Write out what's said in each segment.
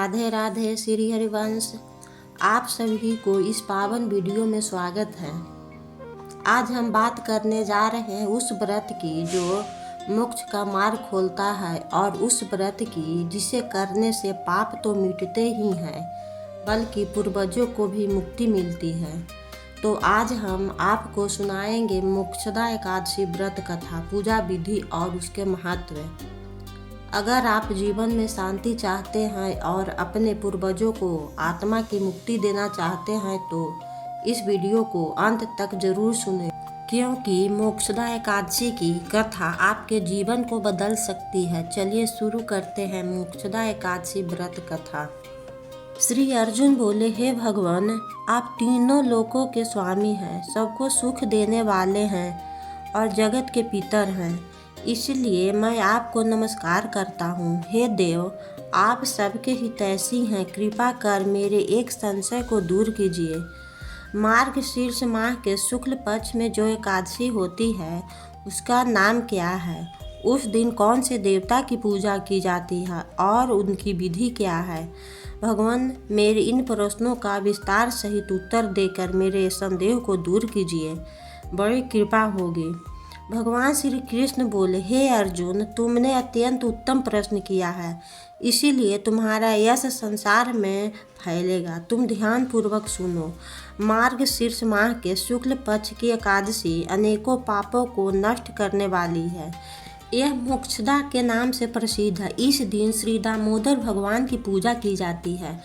राधे राधे श्री हरिवंश। आप सभी को इस पावन वीडियो में स्वागत है। आज हम बात करने जा रहे हैं उस व्रत की जो मोक्ष का मार्ग खोलता है और उस व्रत की जिसे करने से पाप तो मिटते ही हैं बल्कि पूर्वजों को भी मुक्ति मिलती है। तो आज हम आपको सुनाएंगे मोक्षदा एकादशी व्रत कथा, पूजा विधि और उसके महत्व। अगर आप जीवन में शांति चाहते हैं और अपने पूर्वजों को आत्मा की मुक्ति देना चाहते हैं तो इस वीडियो को अंत तक जरूर सुनें, क्योंकि मोक्षदा एकादशी की कथा आपके जीवन को बदल सकती है। चलिए शुरू करते हैं मोक्षदा एकादशी व्रत कथा। श्री अर्जुन बोले, हे भगवान, आप तीनों लोकों के स्वामी हैं, सबको सुख देने वाले हैं और जगत के पितर हैं, इसलिए मैं आपको नमस्कार करता हूँ। हे देव, आप सबके हितैषी हैं, कृपा कर मेरे एक संशय को दूर कीजिए। मार्गशीर्ष माह के शुक्ल पक्ष में जो एकादशी होती है उसका नाम क्या है? उस दिन कौन से देवता की पूजा की जाती है और उनकी विधि क्या है? भगवान, मेरे इन प्रश्नों का विस्तार सहित उत्तर देकर मेरे संदेह को दूर कीजिए, बड़ी कृपा होगी। भगवान श्री कृष्ण बोले, हे अर्जुन, तुमने अत्यंत उत्तम प्रश्न किया है, इसीलिए तुम्हारा यश संसार में फैलेगा। तुम ध्यान पूर्वक सुनो। मार्गशीर्ष माह के शुक्ल पक्ष की एकादशी अनेकों पापों को नष्ट करने वाली है। यह मोक्षदा के नाम से प्रसिद्ध है। इस दिन श्री दामोदर भगवान की पूजा की जाती है।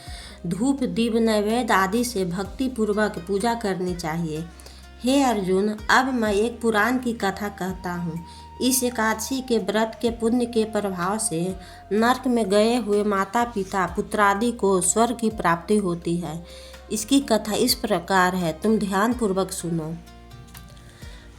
धूप दीप नैवेद्य आदि से भक्ति पूर्वक पूजा करनी चाहिए। हे अर्जुन, अब मैं एक पुराण की कथा कहता हूँ। इस एकादशी के व्रत के पुण्य के प्रभाव से नरक में गए हुए माता पिता पुत्रादि को स्वर्ग की प्राप्ति होती है। इसकी कथा इस प्रकार है, तुम ध्यान पूर्वक सुनो।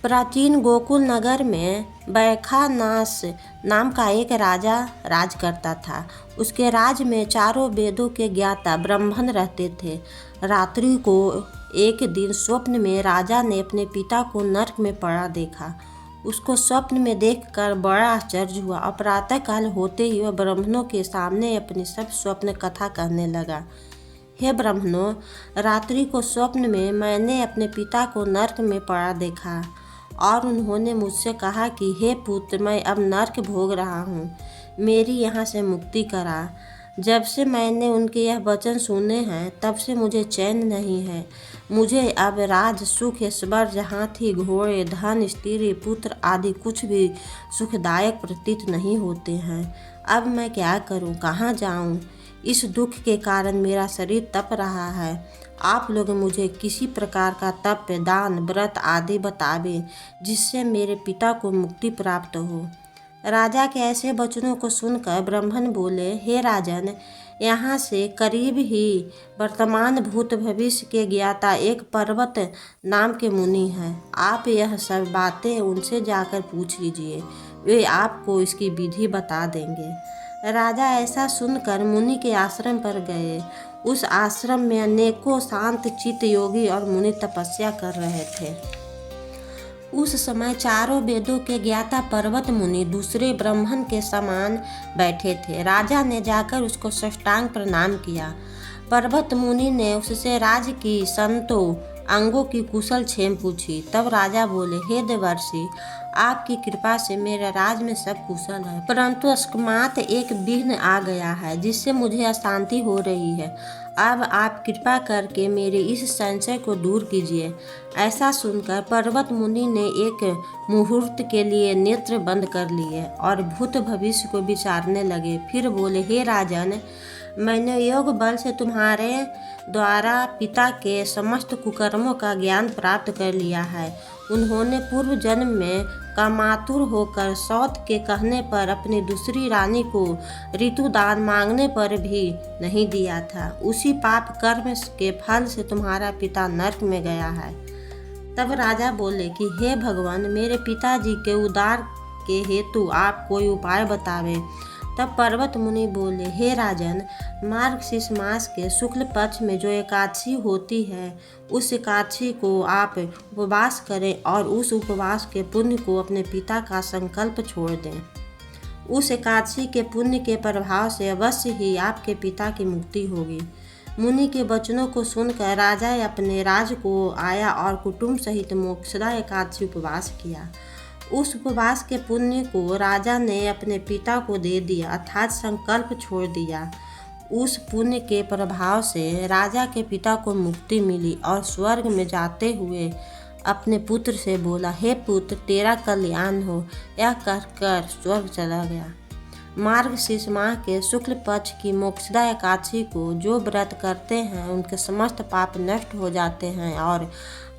प्राचीन गोकुल नगर में बैखानास नाम का एक राजा राज करता था। उसके राज में चारों वेदों के ज्ञाता ब्राह्मण रहते थे। रात्रि को एक दिन स्वप्न में राजा ने अपने पिता को नरक में पड़ा देखा। उसको स्वप्न में देखकर बड़ा आश्चर्य हुआ और प्रातःकाल होते ही वह ब्राह्मणों के सामने अपनी सब स्वप्न कथा कहने लगा। हे ब्राह्मणों, रात्रि को स्वप्न में मैंने अपने पिता को नरक में पड़ा देखा और उन्होंने मुझसे कहा कि हे पुत्र, मैं अब नरक भोग रहा हूँ, मेरी यहाँ से मुक्ति करा। जब से मैंने उनके यह वचन सुने हैं तब से मुझे चैन नहीं है। मुझे अब राज सुख ऐश्वर्य हाथी घोड़े धन स्त्री पुत्र आदि कुछ भी सुखदायक प्रतीत नहीं होते हैं। अब मैं क्या करूं, कहाँ जाऊं? इस दुख के कारण मेरा शरीर तप रहा है। आप लोग मुझे किसी प्रकार का तप दान व्रत आदि बतावे जिससे मेरे पिता को मुक्ति प्राप्त हो। राजा के ऐसे वचनों को सुनकर ब्राह्मण बोले, हे राजन, यहाँ से करीब ही वर्तमान भूत भविष्य के ज्ञाता एक पर्वत नाम के मुनि हैं। आप यह सब बातें उनसे जाकर पूछ लीजिए, वे आपको इसकी विधि बता देंगे। राजा ऐसा सुनकर मुनि के आश्रम पर गए। उस आश्रम में अनेकों शांत चित्त योगी और मुनि तपस्या कर रहे थे। उस समय चारों वेदों के ज्ञाता पर्वत मुनि दूसरे ब्राह्मण के समान बैठे थे। राजा ने जाकर उसको साष्टांग प्रणाम किया। पर्वत मुनि ने उससे राज की संतों अंगों की कुशल क्षेम पूछी। तब राजा बोले, हे देवर्षि, आपकी कृपा से मेरे राज में सब कुशल है, परंतु अकस्मात एक विघ्न आ गया है जिससे मुझे अशांति हो रही है। अब आप कृपा करके मेरे इस संशय को दूर कीजिए। ऐसा सुनकर पर्वत मुनि ने एक मुहूर्त के लिए नेत्र बंद कर लिए और भूत भविष्य को विचारने लगे। फिर बोले, हे राजन, मैंने योग बल से तुम्हारे द्वारा पिता के समस्त कुकर्मों का ज्ञान प्राप्त कर लिया है। उन्होंने पूर्व जन्म में कामातुर होकर सौत के कहने पर अपनी दूसरी रानी को ऋतुदान मांगने पर भी नहीं दिया था। उसी पाप कर्म के फल से तुम्हारा पिता नरक में गया है। तब राजा बोले कि हे भगवान, मेरे पिताजी के उद्धार के हेतु आप कोई उपाय बतावे। तब पर्वत मुनि बोले, हे राजन, मार्गशीर्ष मास के शुक्ल पक्ष में जो एकादशी होती है उस एकादशी को आप उपवास करें और उस उपवास के पुण्य को अपने पिता का संकल्प छोड़ दें। उस एकादशी के पुण्य के प्रभाव से अवश्य ही आपके पिता की मुक्ति होगी। मुनि के वचनों को सुनकर राजा अपने राज को आया और कुटुंब सहित मोक्षदा एकादशी उपवास किया। उस उपवास के पुण्य को राजा ने अपने पिता को दे दिया, अर्थात संकल्प छोड़ दिया। उस पुण्य के प्रभाव से राजा के पिता को मुक्ति मिली और स्वर्ग में जाते हुए अपने पुत्र से बोला, हे पुत्र, तेरा कल्याण हो। यह कहकर स्वर्ग चला गया। मार्गशीर्ष माह के शुक्ल पक्ष की मोक्षदा एकादशी को जो व्रत करते हैं उनके समस्त पाप नष्ट हो जाते हैं और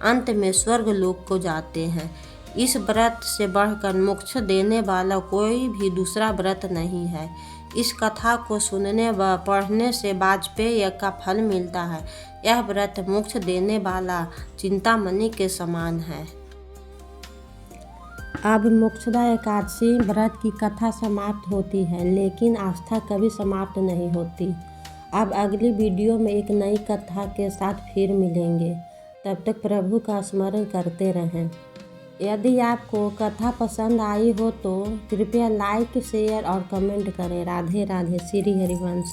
अंत में स्वर्ग लोक को जाते हैं। इस व्रत से बढ़कर मोक्ष देने वाला कोई भी दूसरा व्रत नहीं है। इस कथा को सुनने व पढ़ने से वाजपेय का फल मिलता है। यह व्रत मोक्ष देने वाला चिंतामणि के समान है। अब मोक्षदा एकादशी व्रत की कथा समाप्त होती है, लेकिन आस्था कभी समाप्त नहीं होती। अब अगली वीडियो में एक नई कथा के साथ फिर मिलेंगे। तब तक प्रभु का स्मरण करते रहें। यदि आपको कथा पसंद आई हो तो कृपया लाइक, शेयर और कमेंट करें। राधे राधे। श्री हरिवंश।